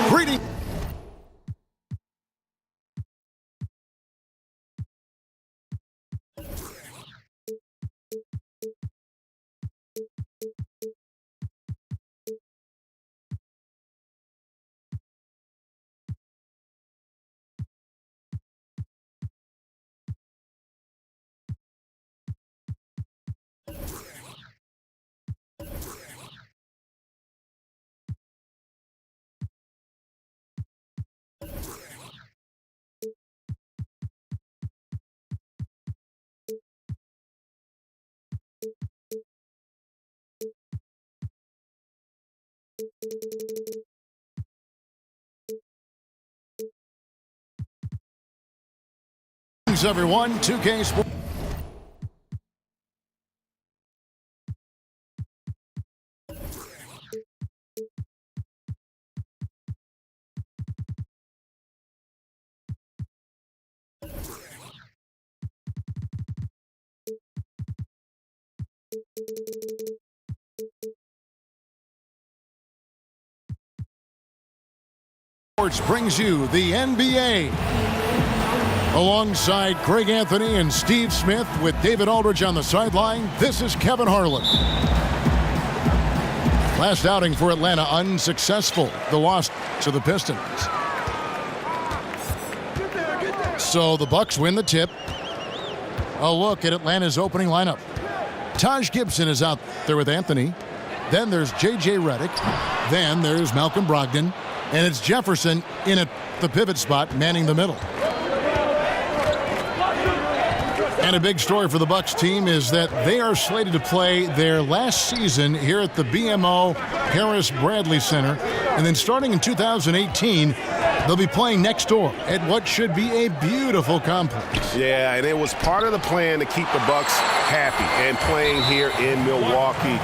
Greetings. Everyone, 2K Sports. Sports brings you the NBA. Alongside Greg Anthony and Steve Smith with David Aldridge on the sideline, this is Kevin Harlan. Last outing for Atlanta unsuccessful. The loss to the Pistons. So the Bucks win the tip. A look at Atlanta's opening lineup. Taj Gibson is out there with Anthony. Then there's J.J. Redick. Then there's Malcolm Brogdon. And it's Jefferson in at the pivot spot, manning the middle. And a big story for the Bucks team is that they are slated to play their last season here at the BMO Harris Bradley Center. And then starting in 2018, they'll be playing next door at what should be a beautiful complex. Yeah, and it was part of the plan to keep the Bucks happy and playing here in Milwaukee.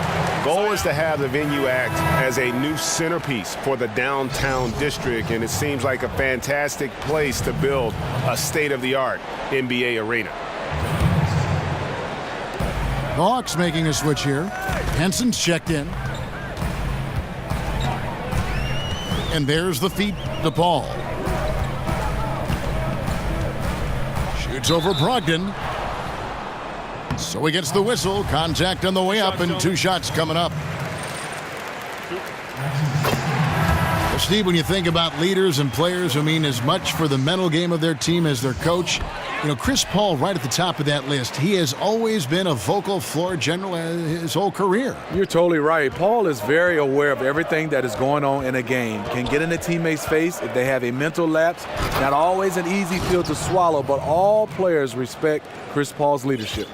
Goal is to have the venue act as a new centerpiece for the downtown district, and it seems like a fantastic place to build a state-of-the-art NBA arena. The Hawks making a switch here. Henson's checked in. And there's the feed to Paul. Shoots over Brogdon. So he gets the whistle. Contact on the way up and 2 shots coming up. Well, Steve, when you think about leaders and players who mean as much for the mental game of their team as their coach, you know, Chris Paul right at the top of that list. He has always been a vocal floor general his whole career. You're totally right. Paul is very aware of everything that is going on in a game. Can get in a teammate's face if they have a mental lapse. Not always an easy pill to swallow, but all players respect Chris Paul's leadership.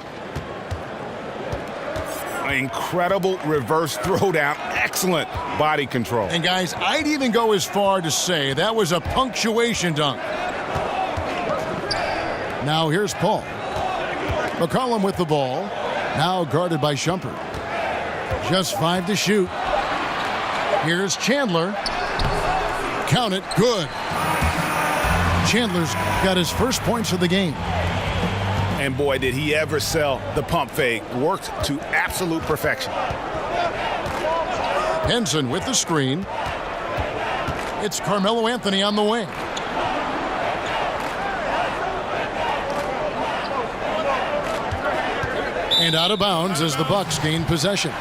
Incredible reverse throwdown. Excellent body control. And guys, I'd even go as far to say that was a punctuation dunk. Now here's Paul. McCollum with the ball. Now guarded by Shumpert. Just 5 to shoot. Here's Chandler. Count it. Good. Chandler's got his first points of the game. And boy, did he ever sell the pump fake. Worked to absolute perfection. Henson with the screen. It's Carmelo Anthony on the wing. And out of bounds as the Bucks gain possession.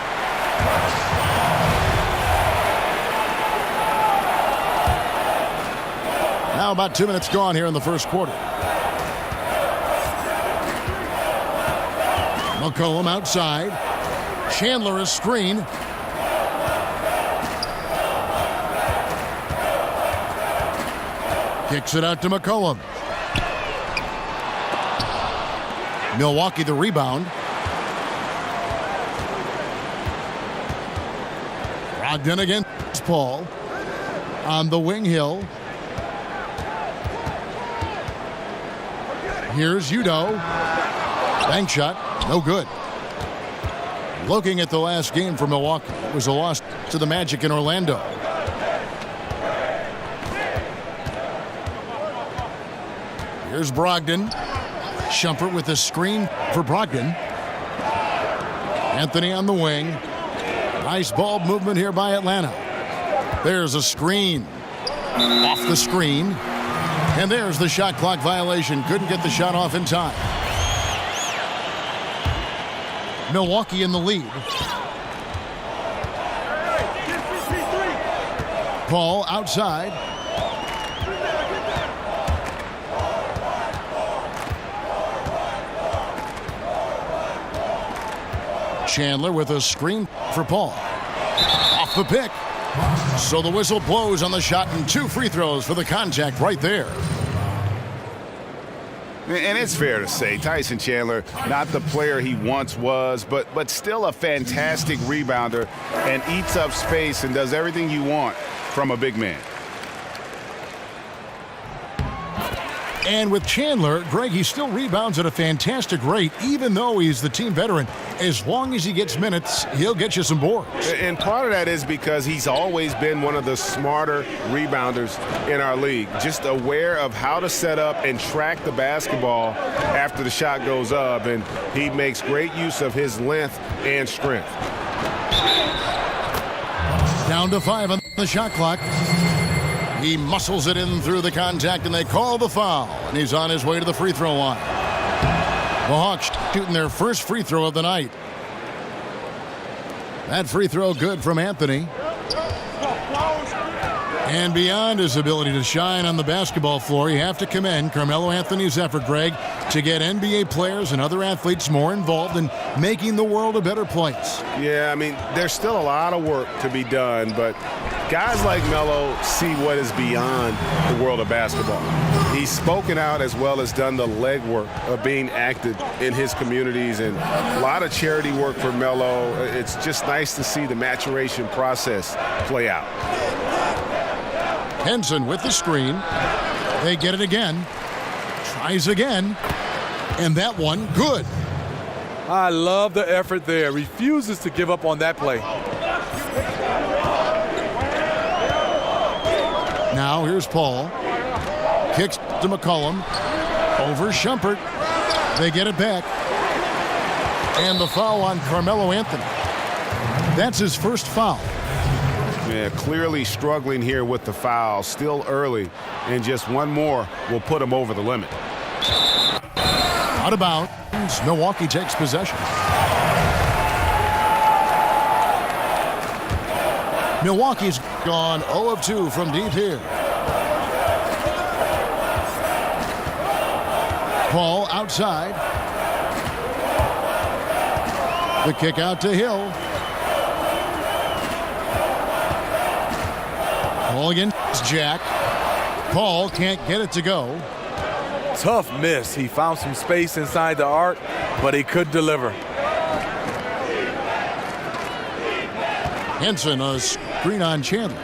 Now about 2 minutes gone here in the first quarter. McCollum outside. Chandler a screen. Kicks it out to McCollum. Milwaukee the rebound. Brogdon against Paul. On the wing, Hill. Here's Udo. Bank shot. No good. Looking at the last game for Milwaukee, it was a loss to the Magic in Orlando. Here's Brogdon. Shumpert with a screen for Brogdon. Anthony on the wing. Nice ball movement here by Atlanta. There's a screen. Off the screen. And there's the shot clock violation. Couldn't get the shot off in time. Milwaukee in the lead. Paul outside. Chandler with a screen for Paul. Off the pick. So the whistle blows on the shot and 2 free throws for the contact right there. And it's fair to say Tyson Chandler, not the player he once was, but still a fantastic rebounder and eats up space and does everything you want from a big man. And with Chandler, Greg, he still rebounds at a fantastic rate, even though he's the team veteran. As long as he gets minutes, he'll get you some boards. And part of that is because he's always been one of the smarter rebounders in our league, just aware of how to set up and track the basketball after the shot goes up, and he makes great use of his length and strength. Down to 5 on the shot clock. He muscles it in through the contact, and they call the foul. And he's on his way to the free throw line. The Hawks shooting their first free throw of the night. That free throw good from Anthony. And beyond his ability to shine on the basketball floor, you have to commend Carmelo Anthony's effort, Greg, to get NBA players and other athletes more involved in making the world a better place. Yeah, I mean, there's still a lot of work to be done, but guys like Melo see what is beyond the world of basketball. He's spoken out as well as done the legwork of being active in his communities, and a lot of charity work for Melo. It's just nice to see the maturation process play out. Henson with the screen. They get it again. Tries again. And that one, good. I love the effort there. Refuses to give up on that play. Now here's Paul. Kicks to McCollum. Over Shumpert. They get it back. And the foul on Carmelo Anthony. That's his first foul. Yeah, clearly struggling here with the foul. Still early. And just one more will put him over the limit. Out of bounds. Milwaukee takes possession. Milwaukee's gone 0 of 2 from deep here. Paul outside. The kick out to Hill. Paul against Jack. Paul can't get it to go. Tough miss. He found some space inside the arc, but he could deliver. Henson, a screen on Chandler.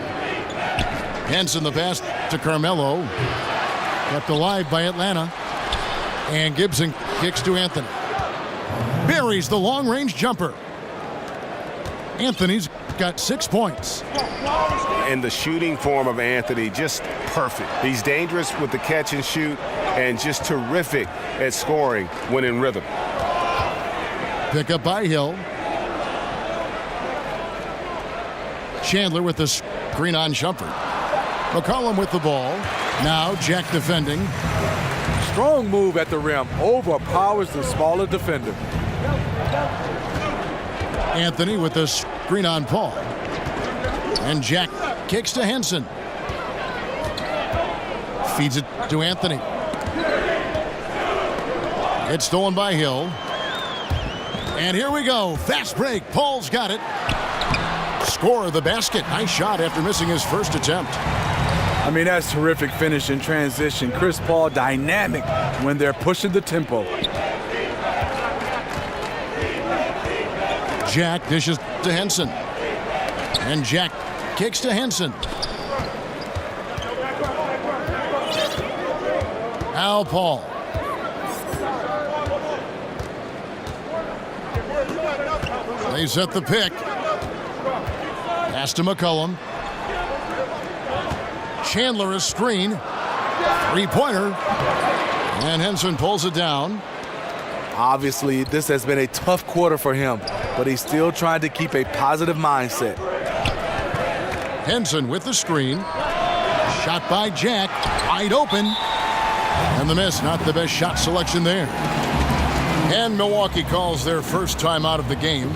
Henson, the pass to Carmelo. Kept alive by Atlanta. And Gibson kicks to Anthony. Buries the long-range jumper. Anthony's got 6 points. And the shooting form of Anthony, just perfect. He's dangerous with the catch and shoot and just terrific at scoring when in rhythm. Pick up by Hill. Chandler with the screen on Shumpert. McCollum with the ball. Now Jack defending. Strong move at the rim. Overpowers the smaller defender. Anthony with the screen on Paul. And Jack kicks to Henson. Feeds it to Anthony. It's stolen by Hill. And here we go. Fast break. Paul's got it. Score the basket. Nice shot after missing his first attempt. I mean, that's terrific finish in transition. Chris Paul dynamic when they're pushing the tempo. Jack dishes to Henson. And Jack kicks to Henson. Al Paul. They set the pick. Pass to McCollum. Chandler a screen. Three-pointer. And Henson pulls it down. Obviously, this has been a tough quarter for him, but he's still trying to keep a positive mindset. Henson with the screen. Shot by Jack. Wide open. And the miss. Not the best shot selection there. And Milwaukee calls their first time out of the game.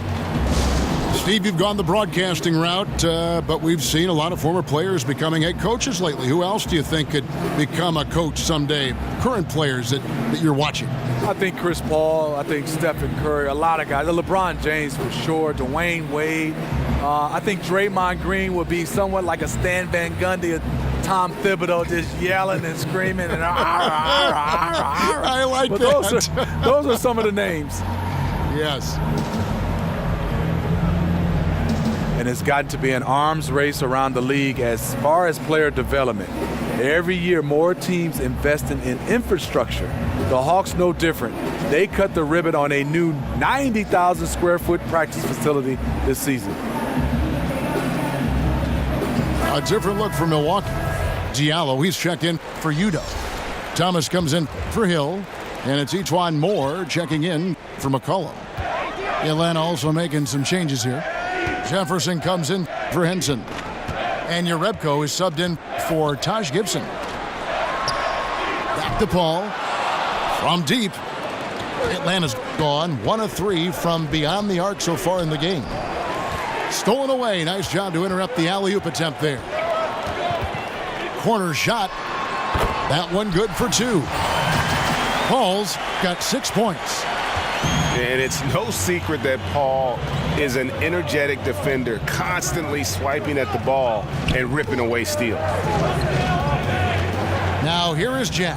Steve, you've gone the broadcasting route, but we've seen a lot of former players becoming head coaches lately. Who else do you think could become a coach someday? Current players that you're watching. I think Chris Paul, I think Stephen Curry, a lot of guys. LeBron James for sure, Dwayne Wade. I think Draymond Green would be somewhat like a Stan Van Gundy, a Tom Thibodeau, just yelling and screaming. And I like but that. Those are some of the names. Yes. And it's gotten to be an arms race around the league as far as player development. Every year, more teams investing in infrastructure. The Hawks no different. They cut the ribbon on a new 90,000 square foot practice facility this season. A different look for Milwaukee. Diallo, he's checked in for Udo. Thomas comes in for Hill. And it's Etuan Moore checking in for McCollum. Atlanta also making some changes here. Jefferson comes in for Henson. And Jerebko is subbed in for Taj Gibson. Back to Paul. From deep. Atlanta's gone 1 of 3 from beyond the arc so far in the game. Stolen away. Nice job to interrupt the alley-oop attempt there. Corner shot. That one good for 2. Paul's got 6 points. And it's no secret that Paul is an energetic defender, constantly swiping at the ball and ripping away steals. Now here is Jack.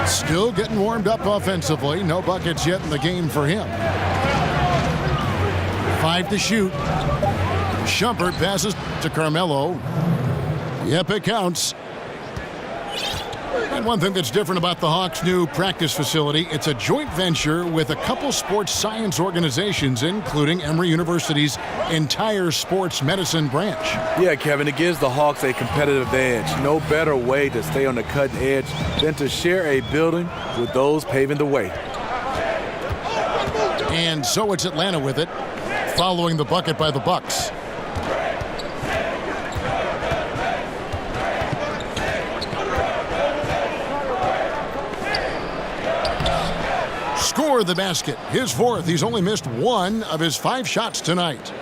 Still getting warmed up offensively. No buckets yet in the game for him. 5 to shoot. Shumpert passes to Carmelo. Yep, it counts. And one thing that's different about the Hawks' new practice facility, it's a joint venture with a couple sports science organizations, including Emory University's entire sports medicine branch. Yeah, Kevin, it gives the Hawks a competitive edge. No better way to stay on the cutting edge than to share a building with those paving the way. And so it's Atlanta with it, following the bucket by the Bucks. Score the basket. His 4th. He's only missed 1 of his 5 shots tonight.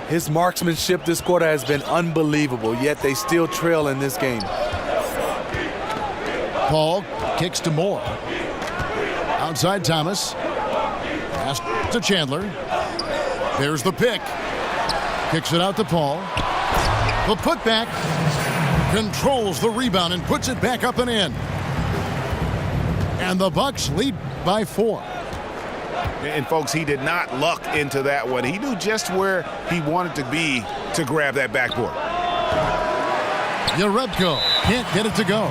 His marksmanship this quarter has been unbelievable, yet they still trail in this game. Paul kicks to Moore. Outside Thomas. Pass to Chandler. There's the pick. Kicks it out to Paul. The putback. Controls the rebound and puts it back up and in. And the Bucks lead by 4. And folks, he did not luck into that one. He knew just where he wanted to be to grab that backboard. Jerebko can't get it to go.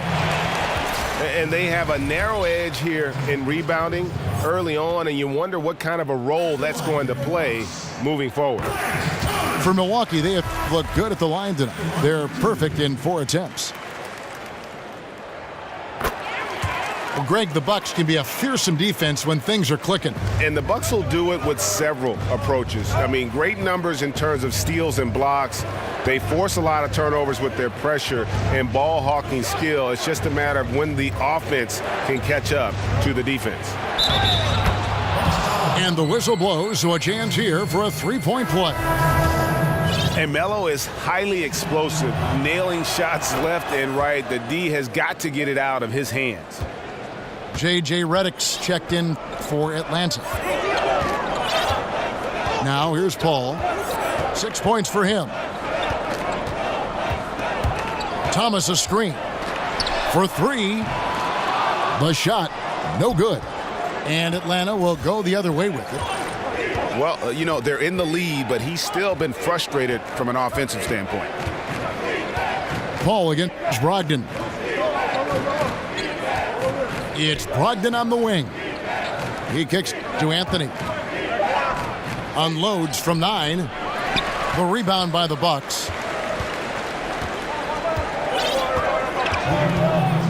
And they have a narrow edge here in rebounding early on, and you wonder what kind of a role that's going to play moving forward. For Milwaukee, they have looked good at the line tonight. They're perfect in 4 attempts. Well, Greg, the Bucks can be a fearsome defense when things are clicking. And the Bucks will do it with several approaches. I mean, great numbers in terms of steals and blocks. They force a lot of turnovers with their pressure and ball hawking skill. It's just a matter of when the offense can catch up to the defense. And the whistle blows, so a chance here for a 3-point play. And Melo is highly explosive, nailing shots left and right. The D has got to get it out of his hands. J.J. Redick's checked in for Atlanta. Now here's Paul. 6 points for him. Thomas a screen for 3. The shot, no good. And Atlanta will go the other way with it. Well, you know, they're in the lead, but he's still been frustrated from an offensive standpoint. Paul against Brogdon. It's Brogdon on the wing. He kicks to Anthony. Unloads from 9. The rebound by the Bucks.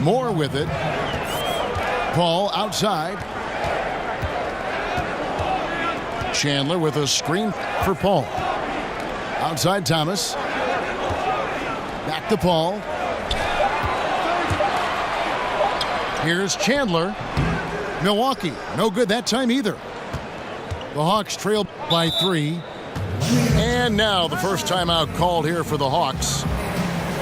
Moore with it. Paul outside. Chandler with a screen for Paul. Outside Thomas. Back to Paul. Here's Chandler. Milwaukee, no good that time either. The Hawks trail by 3. And now the first timeout called here for the Hawks.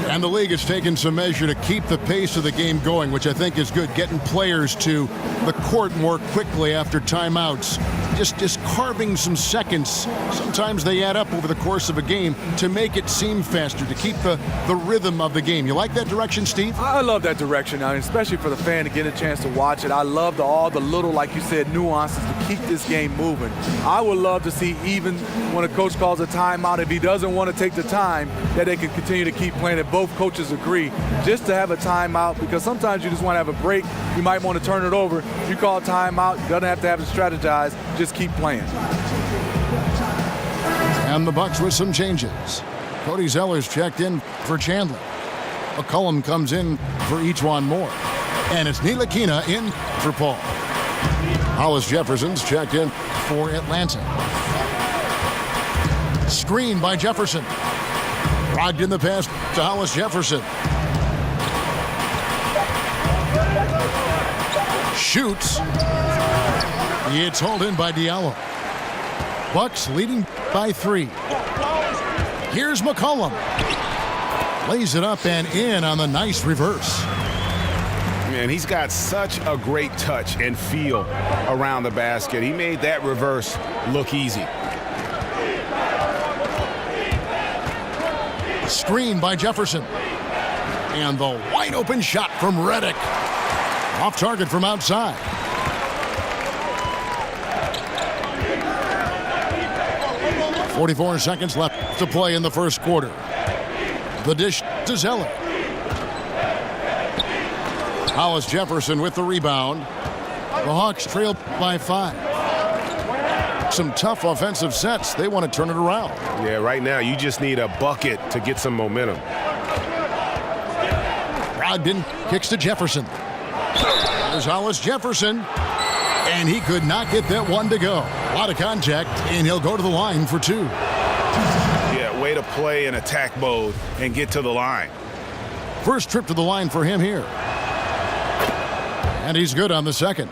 And the league has taken some measure to keep the pace of the game going, which I think is good. Getting players to the court more quickly after timeouts. Just carving some seconds. Sometimes they add up over the course of a game to make it seem faster, to keep the rhythm of the game. You like that direction, Steve? I love that direction, especially for the fan to get a chance to watch it. I love all the little, like you said, nuances to keep this game moving. I would love to see, even when a coach calls a timeout, if he doesn't want to take the time, that they can continue to keep playing. If both coaches agree, just to have a timeout, because sometimes you just want to have a break. You might want to turn it over. You call a timeout, you don't have to strategize. Just keep playing. And the Bucks with some changes. Cody Zeller's checked in for Chandler. McCollum comes in for Ejuan Moore. And it's Ntilikina in for Paul. Hollis Jefferson's checked in for Atlanta. Screen by Jefferson. Brogdon the pass to Hollis Jefferson. Shoots. It's hauled in by Diallo. Bucks leading by 3. Here's McCollum. Lays it up and in on the nice reverse. Man, he's got such a great touch and feel around the basket. He made that reverse look easy. Screen by Jefferson. And the wide open shot from Redick. Off target from outside. .44 seconds left to play in the first quarter. The dish to Zeller. Hollis Jefferson with the rebound. The Hawks trail by 5. Some tough offensive sets. They want to turn it around. Yeah, right now you just need a bucket to get some momentum. Brogdon kicks to Jefferson. There's Hollis Jefferson. And he could not get that one to go. A lot of contact, and he'll go to the line for 2. Yeah, way to play in attack mode and get to the line. First trip to the line for him here. And he's good on the second.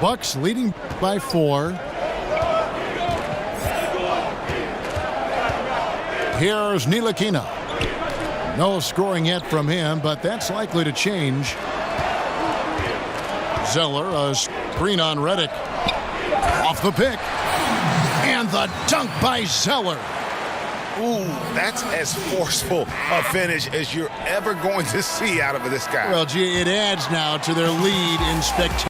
Bucks leading by 4. Here's Ntilikina. No scoring yet from him, but that's likely to change. Zeller, a screen on Redick. Off the pick. And the dunk by Zeller. Ooh, that's as forceful a finish as you're ever going to see out of this guy. Well, gee, it adds now to their lead in spectacular.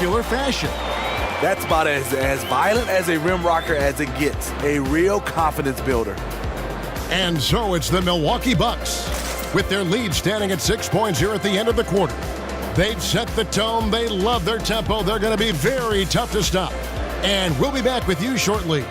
spectacular fashion. That's about as violent as a rim rocker as it gets. A real confidence builder. And so it's the Milwaukee Bucks, with their lead standing at 6 points here at the end of the quarter. They've set the tone. They love their tempo. They're going to be very tough to stop. And we'll be back with you shortly.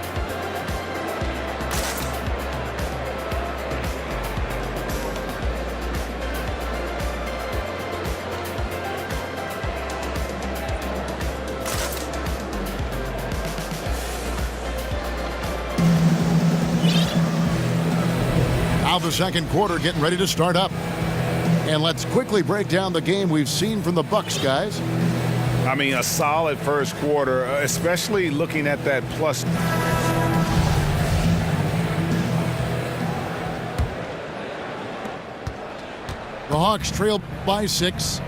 Now the second quarter getting ready to start up. And let's quickly break down the game we've seen from the Bucks, guys. I mean, a solid first quarter, especially looking at that plus. The Hawks trail by 6.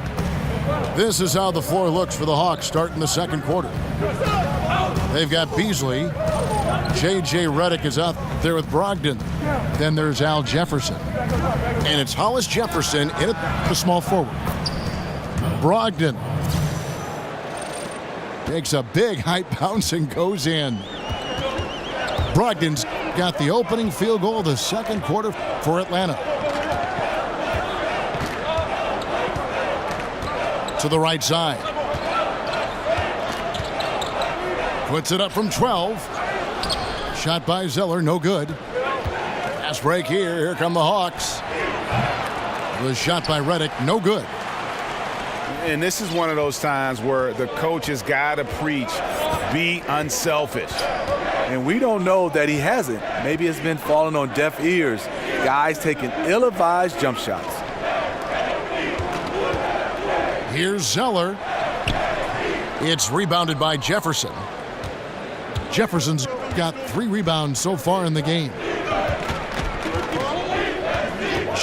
This is how the floor looks for the Hawks starting the second quarter. They've got Beasley. J.J. Redick is out there with Brogdon. Then there's Al Jefferson. And it's Hollis Jefferson in at the small forward. Brogdon takes a big high bounce and goes in. Brogdon's got the opening field goal of the second quarter for Atlanta. To the right side. Puts it up from 12. Shot by Zeller, no good. Fast break here. Here come the Hawks. The shot by Redick, no good. And this is one of those times where the coach has got to preach, be unselfish. And we don't know that he hasn't. Maybe it's been falling on deaf ears. Guys taking ill-advised jump shots. Here's Zeller. It's rebounded by Jefferson. Jefferson's got 3 rebounds so far in the game.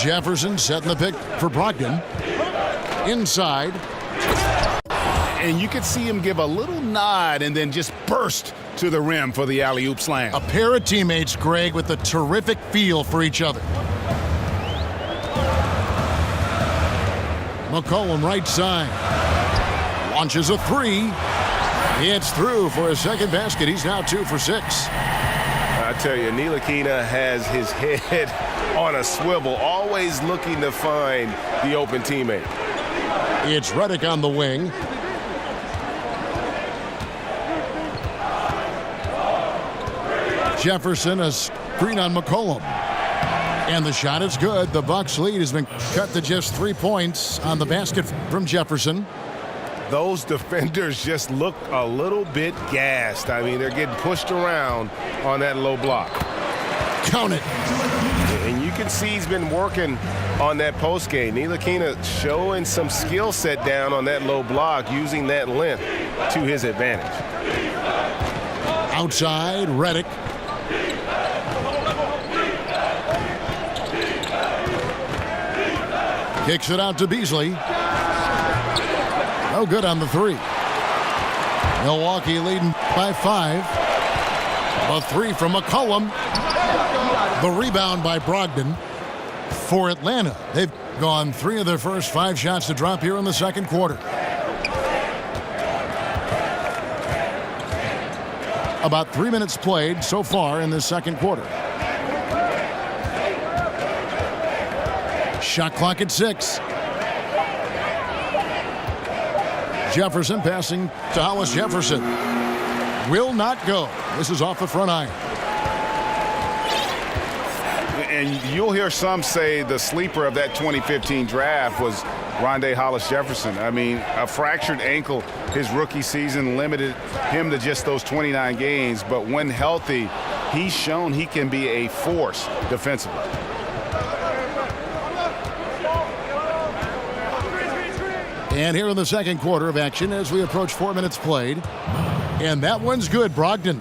Jefferson setting the pick for Brogdon. Inside. And you could see him give a little nod and then just burst to the rim for the alley-oop slam. A pair of teammates, Greg, with a terrific feel for each other. McCollum right side. Launches a 3. It's through for a second basket. He's now 2 for 6. I tell you, Ntilikina has his head on a swivel, always looking to find the open teammate. It's Redick on the wing. Jefferson, a screen on McCollum. And the shot is good. The Bucks lead has been cut to just 3 points on the basket from Jefferson. Those defenders just look a little bit gassed. I mean, they're getting pushed around on that low block. Count it. And you can see he's been working on that post game. Ntilikina showing some skill set down on that low block, using that length to his advantage. Outside, Redick. Kicks it out to Beasley. No good on the 3. Milwaukee leading by 5. A 3 from McCollum. The rebound by Brogdon for Atlanta. They've gone 3 of their first 5 shots to drop here in the second quarter. About 3 minutes played so far in the second quarter. Shot clock at 6. Jefferson passing to Hollis Jefferson. Will not go. This is off the front iron. And you'll hear some say the sleeper of that 2015 draft was Rondé Hollis Jefferson. I mean, a fractured ankle his rookie season limited him to just those 29 games. But when healthy, he's shown he can be a force defensively. And here in the second quarter of action as we approach 4 minutes played. And that one's good, Brogdon.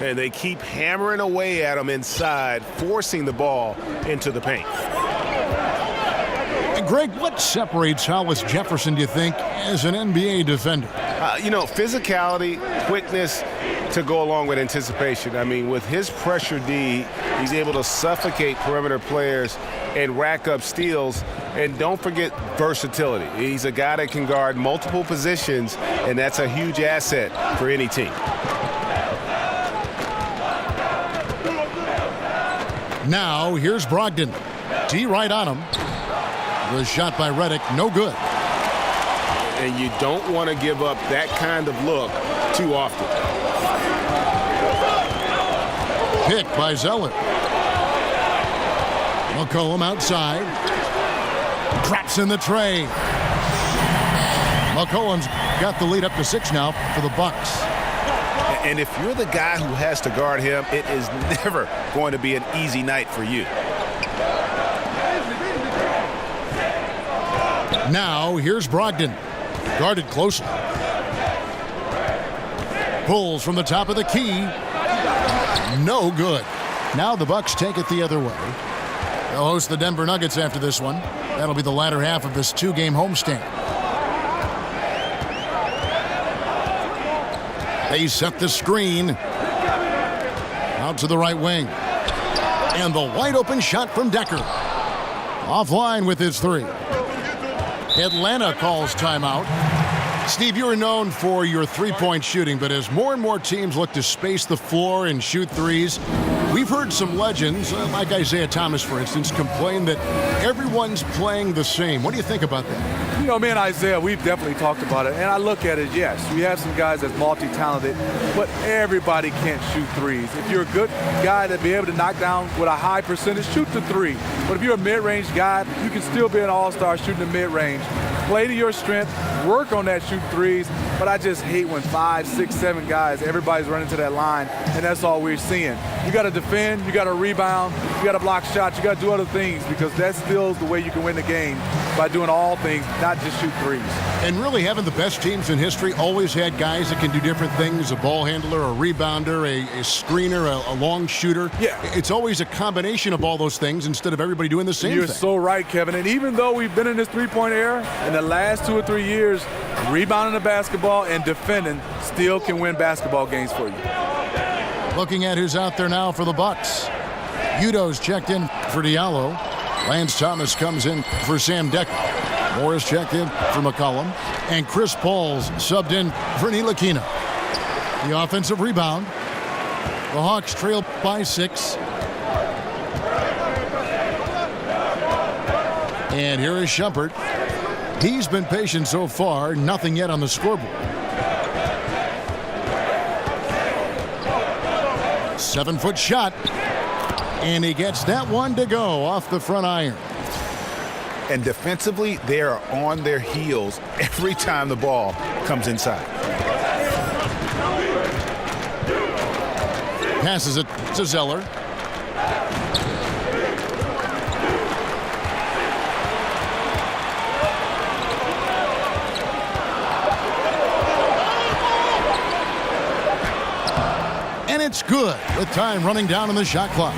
And they keep hammering away at him inside, forcing the ball into the paint. And Greg, what separates Hollis Jefferson, do you think, as an NBA defender? Physicality, quickness to go along with anticipation. I mean, with his pressure D, he's able to suffocate perimeter players and rack up steals. And don't forget versatility. He's a guy that can guard multiple positions, and that's a huge asset for any team. Now, here's Brogdon. D right on him. The shot by Redick, no good. And you don't want to give up that kind of look too often. Pick by Zeller. McCollum outside. Drops in the tray. McCollum's got the lead up to 6 now for the Bucks. And if you're the guy who has to guard him, it is never going to be an easy night for you. Now, here's Brogdon. Guarded closely. Pulls from the top of the key. No good. Now the Bucks take it the other way. They'll host the Denver Nuggets after this one. That'll be the latter half of this 2-game homestand. They set the screen. Out to the right wing. And the wide open shot from Decker. Offline with his 3. Atlanta calls timeout. Steve, you are known for your three-point shooting, but as more and more teams look to space the floor and shoot threes, we've heard some legends, like Isaiah Thomas, for instance, complain that everyone's playing the same. What do you think about that? You know, me and Isaiah, we've definitely talked about it. And I look at it, yes, we have some guys that's multi-talented, but everybody can't shoot threes. If you're a good guy to be able to knock down with a high percentage, shoot the 3. But if you're a mid-range guy, you can still be an all-star shooting the mid-range. Play to your strength, work on that shoot threes, but I just hate when 5, 6, 7 guys, everybody's running to that line, and that's all we're seeing. You got to defend, you got to rebound, you got to block shots, you got to do other things, because that still is the way you can win the game, by doing all things, not just shoot threes. And really, having the best teams in history always had guys that can do different things, a ball handler, a rebounder, a screener, a long shooter. Yeah. It's always a combination of all those things instead of everybody doing the same You're thing. so right, Kevin. And even though we've been in this three-point era, in the last 2 or 3 years, rebounding the basketball and defending still can win basketball games for you. Looking at who's out there now for the Bucks. Udo's checked in for Diallo. Lance Thomas comes in for Sam Decker. Morris checked in for McCollum. And Chris Paul's subbed in for Ntilikina. The offensive rebound. The Hawks trail by 6. And here is Shumpert. He's been patient so far. Nothing yet on the scoreboard. 7-foot shot. And he gets that one to go off the front iron. And defensively, they are on their heels every time the ball comes inside. Passes it to Zeller. And it's good with time running down on the shot clock.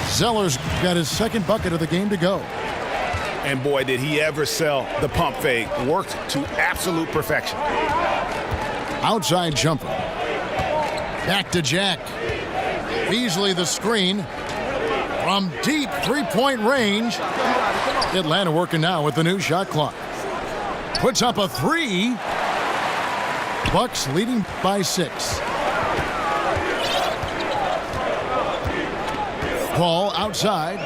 Zeller's got his second bucket of the game to go. And boy, did he ever sell the pump fake. Worked to absolute perfection. Outside jumper. Back to Jack. Beasley the screen. From deep three-point range. Atlanta working now with the new shot clock. Puts up a 3. Bucks leading by 6. Paul outside.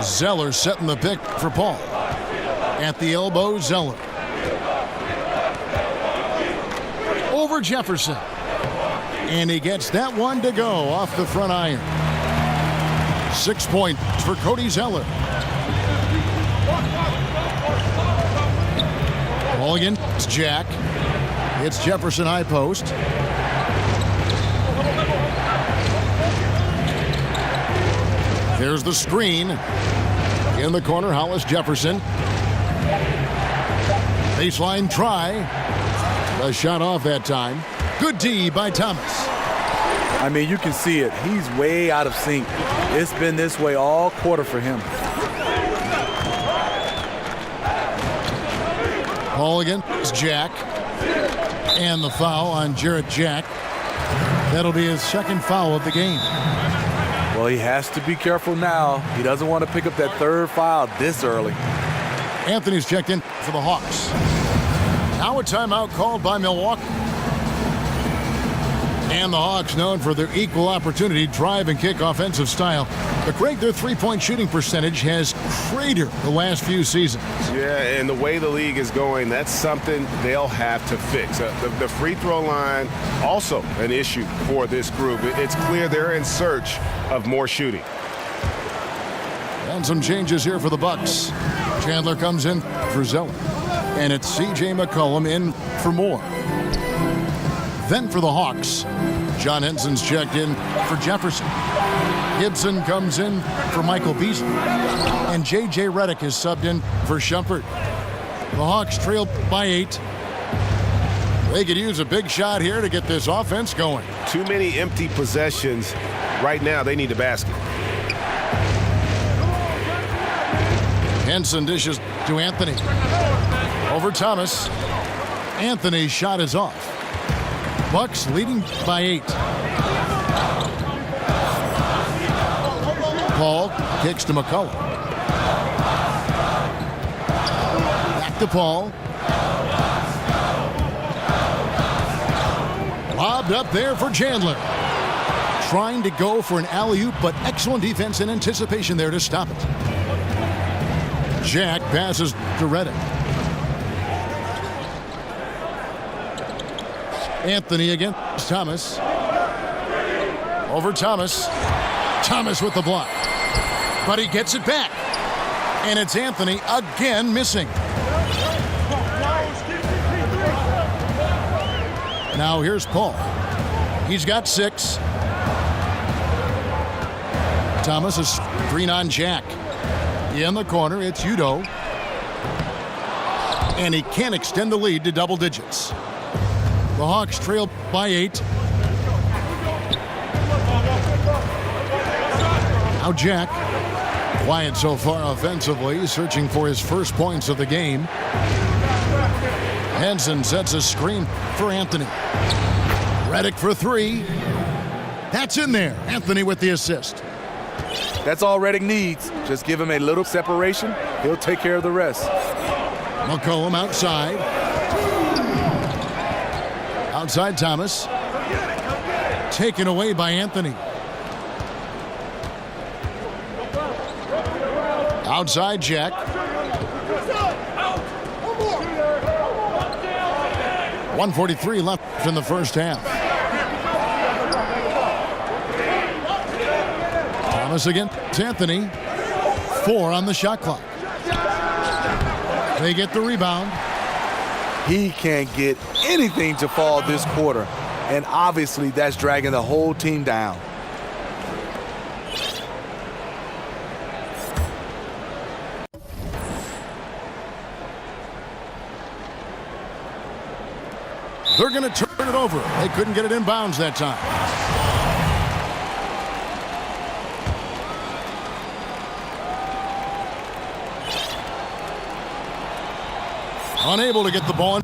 Zeller setting the pick for Paul. At the elbow, Zeller. Over Jefferson. And he gets that one to go off the front iron. 6 points for Cody Zeller. Ball again, it's Jack. It's Jefferson high post. There's the screen. In the corner, Hollis Jefferson. Baseline try. A shot off that time. Good D by Thomas. I mean, you can see it. He's way out of sync. It's been this way all quarter for him. Ball against Jack. And the foul on Jarrett Jack. That'll be his second foul of the game. Well, he has to be careful now. He doesn't want to pick up that third foul this early. Anthony's checked in for the Hawks. Now a timeout called by Milwaukee. And the Hawks, known for their equal opportunity drive and kick offensive style. But Greg, their three-point shooting percentage has cratered the last few seasons. Yeah, and the way the league is going, that's something they'll have to fix. The free throw line, also an issue for this group. It's clear they're in search of more shooting. And some changes here for the Bucks. Chandler comes in for Zeller. And it's C.J. McCollum in for Moore. Then for the Hawks, John Henson's checked in for Jefferson. Gibson comes in for Michael Beasley. And J.J. Redick is subbed in for Shumpert. The Hawks trail by 8. They could use a big shot here to get this offense going. Too many empty possessions. Right now, they need a basket. Henson dishes to Anthony. Over Thomas. Anthony's shot is off. Bucks leading by 8. Paul kicks to McCullough. Back to Paul. Lobbed up there for Chandler. Trying to go for an alley-oop, but excellent defense and anticipation there to stop it. Jack passes to Redick. Anthony against Thomas. Over Thomas. Thomas with the block. But he gets it back. And it's Anthony again missing. Now here's Paul. He's got 6. Thomas is screen on Jack. In the corner, it's Udo. And he can't extend the lead to double digits. The Hawks trail by 8. Now Jack, quiet so far offensively, searching for his first points of the game. Henson sets a screen for Anthony. Redick for 3. That's in there. Anthony with the assist. That's all Redick needs. Just give him a little separation. He'll take care of the rest. McCollum outside. Outside Thomas. Taken away by Anthony. Outside Jack. .143 left in the first half. Thomas against Anthony. 4 on the shot clock. They get the rebound. He can't get anything to fall this quarter. And obviously that's dragging the whole team down. They're going to turn it over. They couldn't get it in bounds that time. Unable to get the ball in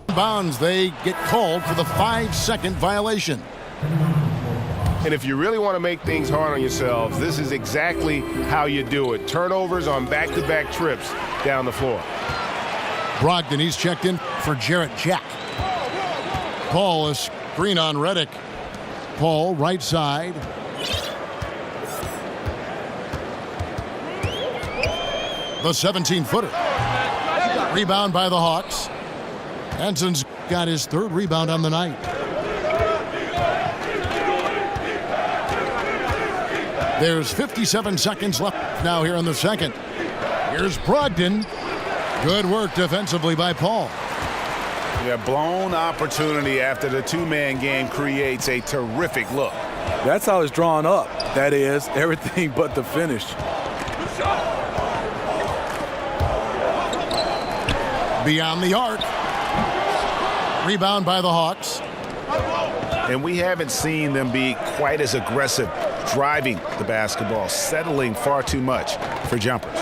bounds. They get called for the 5-second violation. And if you really want to make things hard on yourselves, this is exactly how you do it. Turnovers on back-to-back trips down the floor. Brogdon, he's checked in for Jarrett Jack. Paul is screen on Redick. Paul right side. The 17-footer. Rebound by the Hawks. Henson's got his 3rd rebound on the night. There's 57 seconds left now here in the second. Here's Brogdon. Good work defensively by Paul. Yeah, blown opportunity after the two-man game creates a terrific look. That's how it's drawn up. That is, everything but the finish. Beyond the arc. Rebound by the Hawks. And we haven't seen them be quite as aggressive driving the basketball, settling far too much for jumpers.